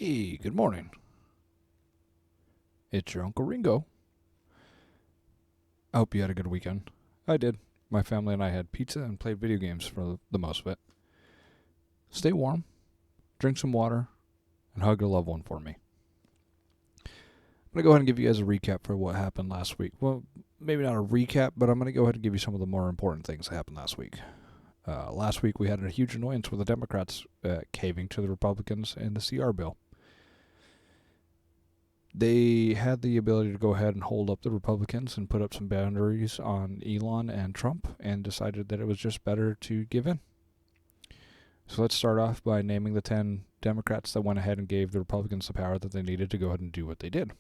Hey, good morning. It's your Uncle Ringo. I hope you had a good weekend. I did. My family and I had pizza and played video games for the most of it. Stay warm, drink some water, and hug a loved one for me. I'm going to go ahead and give you guys a recap for what happened last week. Well, maybe not a recap, but I'm going to go ahead and give you some of the more important things that happened last week. Last week we had a huge annoyance with the Democrats caving to the Republicans in the CR bill. They had the ability to go ahead and hold up the Republicans and put up some boundaries on Elon and Trump and decided that it was just better to give in. So let's start off by naming the 10 Democrats that went ahead and gave the Republicans the power that they needed to go ahead and do what they did.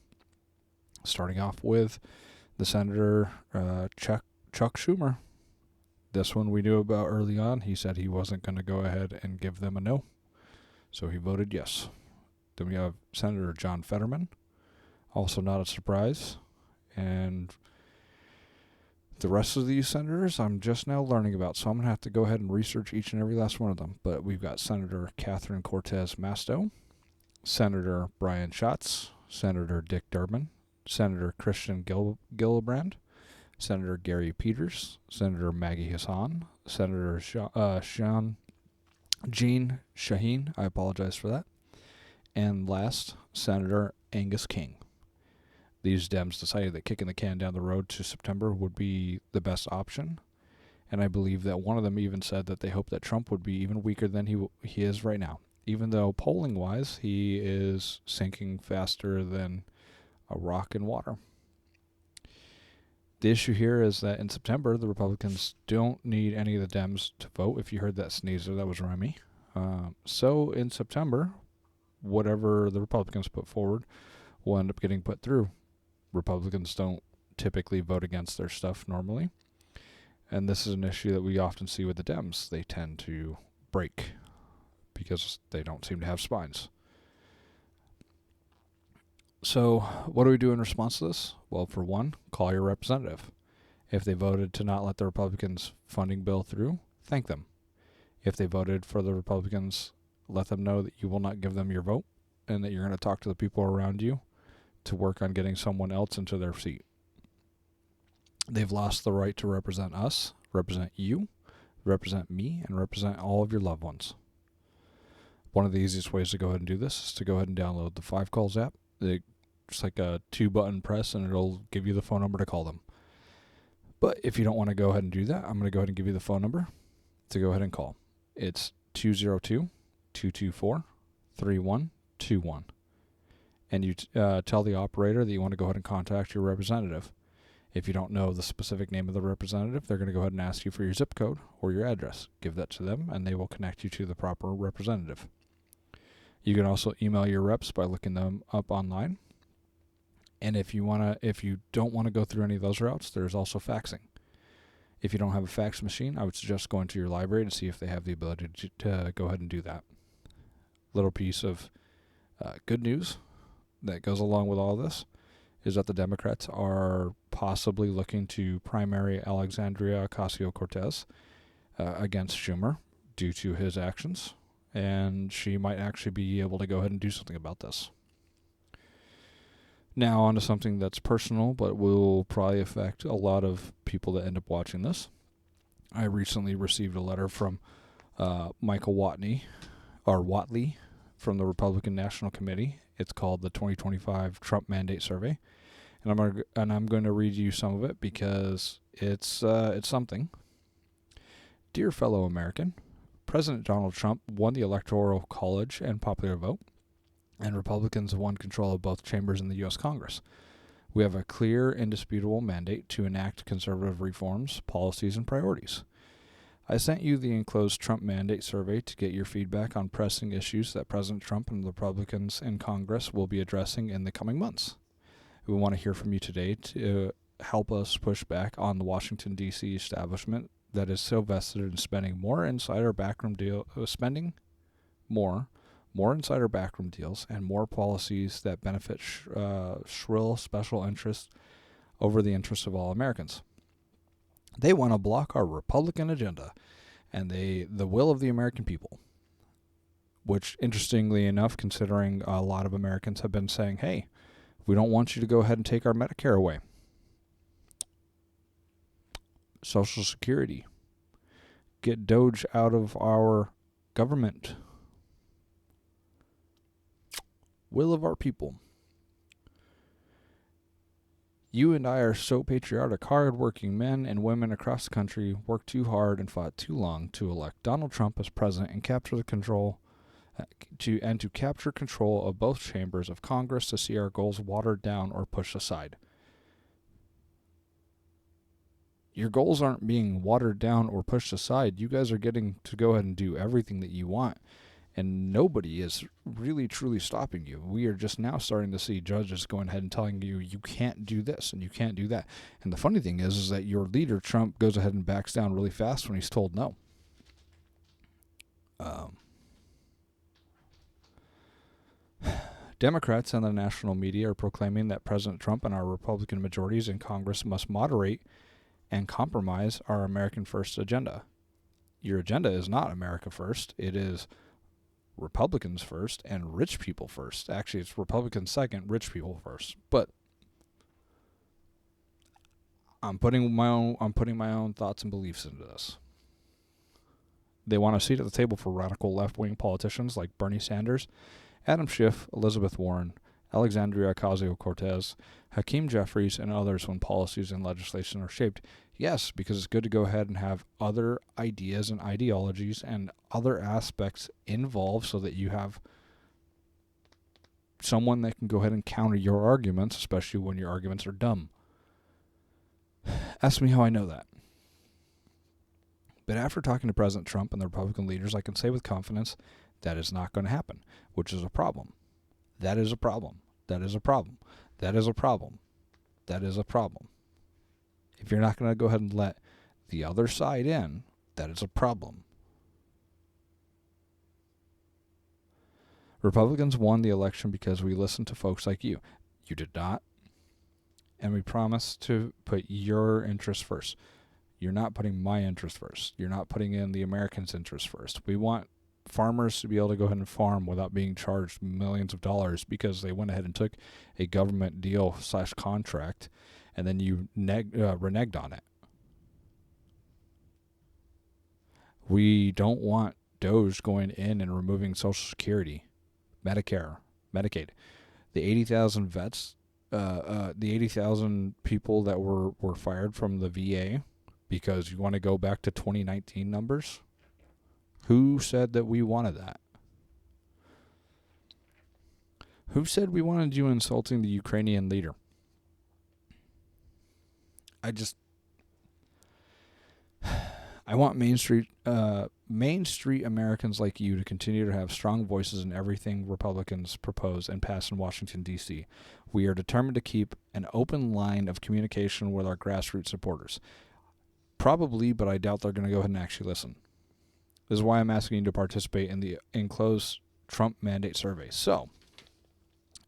Starting off with the Senator Chuck Schumer. This one we knew about early on. He said he wasn't going to go ahead and give them a no. So he voted yes. Then we have Senator John Fetterman. Also not a surprise. And the rest of these senators I'm just now learning about, so I'm going to have to go ahead and research each and every last one of them. But we've got Senator Catherine Cortez Masto, Senator Brian Schatz, Senator Dick Durbin, Senator Christian Gillibrand, Senator Gary Peters, Senator Maggie Hassan, Senator Jean Shaheen, I apologize for that, and last, Senator Angus King. These Dems decided that kicking the can down the road to September would be the best option, and I believe that one of them even said that they hope that Trump would be even weaker than he is right now, even though polling-wise he is sinking faster than a rock in water. The issue here is that in September, the Republicans don't need any of the Dems to vote. If you heard that sneezer, that was Remy. So in September, whatever the Republicans put forward will end up getting put through. Republicans don't typically vote against their stuff normally. And this is an issue that we often see with the Dems. They tend to break because they don't seem to have spines. So what do we do in response to this? Well, for one, call your representative. If they voted to not let the Republicans' funding bill through, thank them. If they voted for the Republicans, let them know that you will not give them your vote and that you're going to talk to the people around you to work on getting someone else into their seat. They've lost the right to represent us, represent you, represent me, and represent all of your loved ones. One of the easiest ways to go ahead and do this is to go ahead and download the 5 Calls app. It's like a 2-button press, and it'll give you the phone number to call them. But if you don't want to go ahead and do that, I'm going to go ahead and give you the phone number to go ahead and call. It's 202-224-3121. And you tell the operator that you want to go ahead and contact your representative. If you don't know the specific name of the representative, they're going to go ahead and ask you for your zip code or your address. Give that to them, and they will connect you to the proper representative. You can also email your reps by looking them up online. And if you don't want to go through any of those routes, there's also faxing. If you don't have a fax machine, I would suggest going to your library to see if they have the ability to go ahead and do that. Little piece of good news that goes along with all this is that the Democrats are possibly looking to primary Alexandria Ocasio-Cortez against Schumer due to his actions, and she might actually be able to go ahead and do something about this. Now on to something that's personal, but will probably affect a lot of people that end up watching this. I recently received a letter from Michael Watley from the Republican National Committee. It's called the 2025 Trump Mandate Survey, and I'm going to read you some of it because it's something. Dear fellow American, President Donald Trump won the Electoral College and popular vote, and Republicans have won control of both chambers in the U.S. Congress. We have a clear, indisputable mandate to enact conservative reforms, policies, and priorities. I sent you the enclosed Trump Mandate Survey to get your feedback on pressing issues that President Trump and the Republicans in Congress will be addressing in the coming months. We want to hear from you today to help us push back on the Washington, D.C. establishment that is so vested in spending more insider backroom deals and more policies that benefit shrill special interests over the interests of all Americans. They want to block our Republican agenda and the will of the American people. which, interestingly enough, considering a lot of Americans have been saying, hey, we don't want you to go ahead and take our Medicare away. Social Security. Get Doge out of our government. Will of our people. You and I are so patriotic, hard-working men and women across the country worked too hard and fought too long to elect Donald Trump as president and capture the control to capture control of both chambers of Congress to see our goals watered down or pushed aside. Your goals aren't being watered down or pushed aside. You guys are getting to go ahead and do everything that you want. And nobody is really, truly stopping you. We are just now starting to see judges going ahead and telling you, you can't do this and you can't do that. And the funny thing is that your leader, Trump, goes ahead and backs down really fast when he's told no. Democrats and the national media are proclaiming that President Trump and our Republican majorities in Congress must moderate and compromise our American First agenda. Your agenda is not America First. It is Republicans first and rich people first. Actually, it's Republicans second, rich people first. But I'm putting my own thoughts and beliefs into this. They want a seat at the table for radical left-wing politicians like Bernie Sanders, Adam Schiff, Elizabeth Warren, Alexandria Ocasio-Cortez, Hakeem Jeffries, and others when policies and legislation are shaped. Yes, because it's good to go ahead and have other ideas and ideologies and other aspects involved so that you have someone that can go ahead and counter your arguments, especially when your arguments are dumb. Ask me how I know that. But after talking to President Trump and the Republican leaders, I can say with confidence that is not going to happen, which is a problem. That is a problem. That is a problem. That is a problem. That is a problem. If you're not going to go ahead and let the other side in, that is a problem. Republicans won the election because we listened to folks like you. You did not. And we promised to put your interests first. You're not putting my interest first. You're not putting in the Americans' interest first. We want farmers to be able to go ahead and farm without being charged millions of dollars because they went ahead and took a government deal / contract and then you reneged on it. We don't want Doge going in and removing Social Security, Medicare, Medicaid. The 80,000 vets, the 80,000 people that were fired from the VA because you want to go back to 2019 numbers. Who said that we wanted that? Who said we wanted you insulting the Ukrainian leader? I want Main Street Americans like you to continue to have strong voices in everything Republicans propose and pass in Washington, D.C. We are determined to keep an open line of communication with our grassroots supporters. Probably, but I doubt they're going to go ahead and actually listen. This is why I'm asking you to participate in the enclosed Trump mandate survey. So,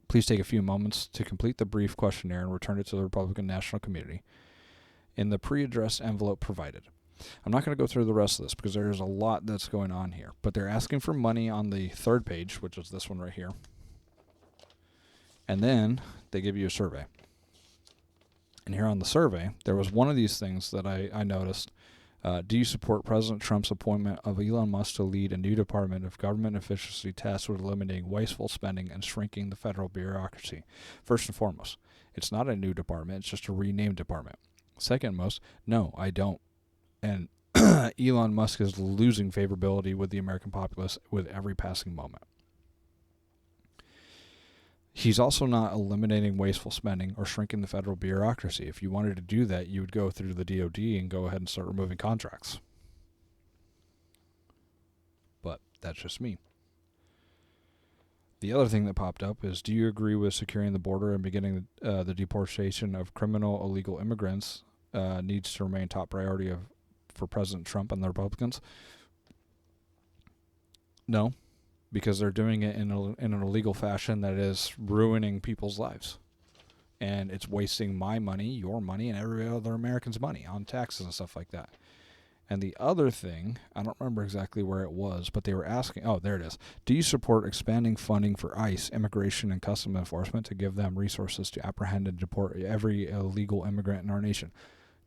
please take a few moments to complete the brief questionnaire and return it to the Republican National Committee in the pre-addressed envelope provided. I'm not going to go through the rest of this because there's a lot that's going on here. But they're asking for money on the third page, which is this one right here. And then they give you a survey. And here on the survey, there was one of these things that I noticed. Do you support President Trump's appointment of Elon Musk to lead a new department of government efficiency tasked with eliminating wasteful spending and shrinking the federal bureaucracy? First and foremost, it's not a new department. It's just a renamed department. Second most, no, I don't. And Elon Musk is losing favorability with the American populace with every passing moment. He's also not eliminating wasteful spending or shrinking the federal bureaucracy. If you wanted to do that, you would go through the DOD and go ahead and start removing contracts. But that's just me. The other thing that popped up is, do you agree with securing the border and beginning the deportation of criminal illegal immigrants needs to remain top priority for President Trump and the Republicans? No. Because they're doing it in an illegal fashion that is ruining people's lives. And it's wasting my money, your money, and every other American's money on taxes and stuff like that. And the other thing, I don't remember exactly where it was, but they were asking, oh, there it is. Do you support expanding funding for ICE, Immigration and Customs Enforcement, to give them resources to apprehend and deport every illegal immigrant in our nation?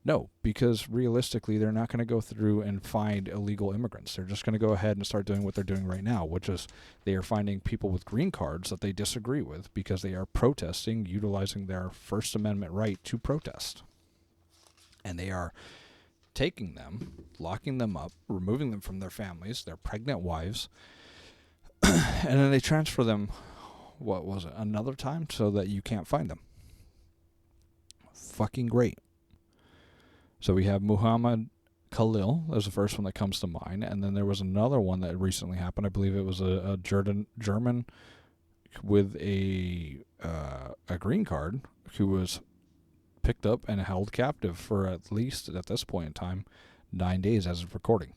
No, because realistically, they're not going to go through and find illegal immigrants. They're just going to go ahead and start doing what they're doing right now, which is they are finding people with green cards that they disagree with because they are protesting, utilizing their First Amendment right to protest. And they are taking them, locking them up, removing them from their families, their pregnant wives, and then they transfer them, what was it, another time so that you can't find them. Fucking great. So we have Muhammad Khalil as the first one that comes to mind, and then there was another one that recently happened. I believe it was a German with a green card who was picked up and held captive for at least, at this point in time, 9 days as of recording.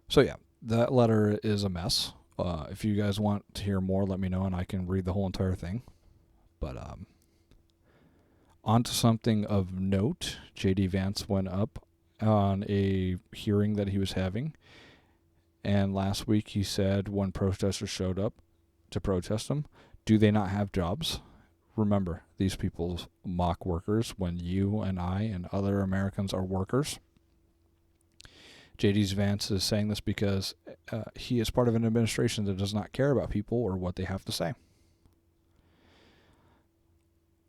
So yeah, that letter is a mess. If you guys want to hear more, let me know and I can read the whole entire thing. But on to something of note. J.D. Vance went up on a hearing that he was having, and last week he said when protesters showed up to protest him, do they not have jobs? Remember, these people mock workers when you and I and other Americans are workers. J.D. Vance is saying this because he is part of an administration that does not care about people or what they have to say.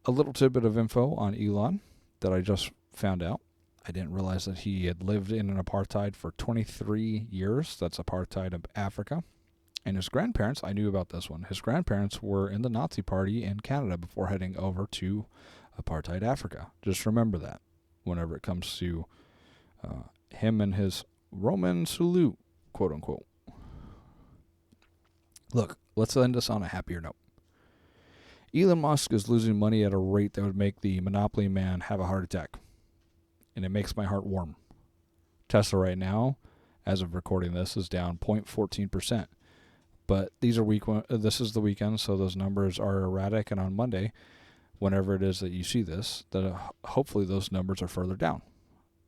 A little tidbit of info on Elon that I just found out. I didn't realize that he had lived in an apartheid for 23 years. That's apartheid of Africa. And his grandparents, I knew about this one. His grandparents were in the Nazi Party in Canada before heading over to apartheid Africa. Just remember that whenever it comes to him and his Roman salute, quote unquote. Look, let's end this on a happier note. Elon Musk is losing money at a rate that would make the monopoly man have a heart attack. And it makes my heart warm. Tesla right now, as of recording this, is down 0.14%. But these are this is the weekend, so those numbers are erratic. And on Monday, whenever it is that you see this, that hopefully those numbers are further down.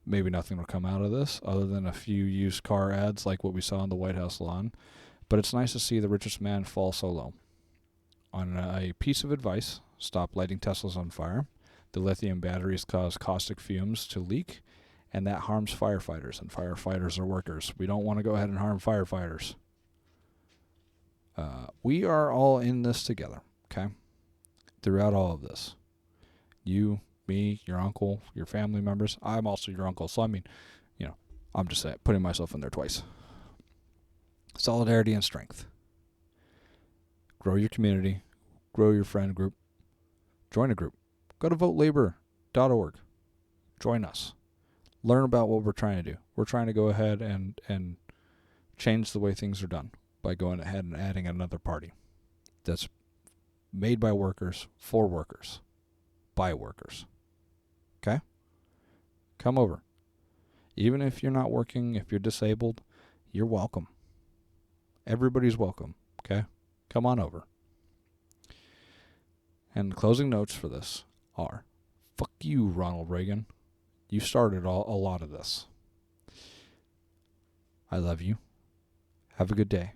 Maybe nothing will come out of this other than a few used car ads like what we saw on the White House lawn. But it's nice to see the richest man fall so low. On a piece of advice, stop lighting Teslas on fire. The lithium batteries cause caustic fumes to leak, and that harms firefighters, and firefighters are workers. We don't want to go ahead and harm firefighters. We are all in this together, okay? Throughout all of this. You, me, your uncle, your family members. I'm also your uncle, so I mean, I'm just putting myself in there twice. Solidarity and strength. Grow your community. Grow your friend group. Join a group. Go to votelabor.org. Join us. Learn about what we're trying to do. We're trying to go ahead and change the way things are done by going ahead and adding another party that's made by workers, for workers, by workers. Okay? Come over. Even if you're not working, if you're disabled, you're welcome. Everybody's welcome. Okay? Come on over. And closing notes for this are, fuck you, Ronald Reagan. You started a lot of this. I love you. Have a good day.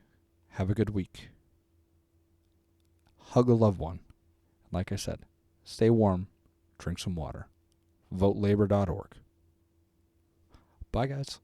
Have a good week. Hug a loved one. Like I said, stay warm. Drink some water. VoteLabor.org. Bye, guys.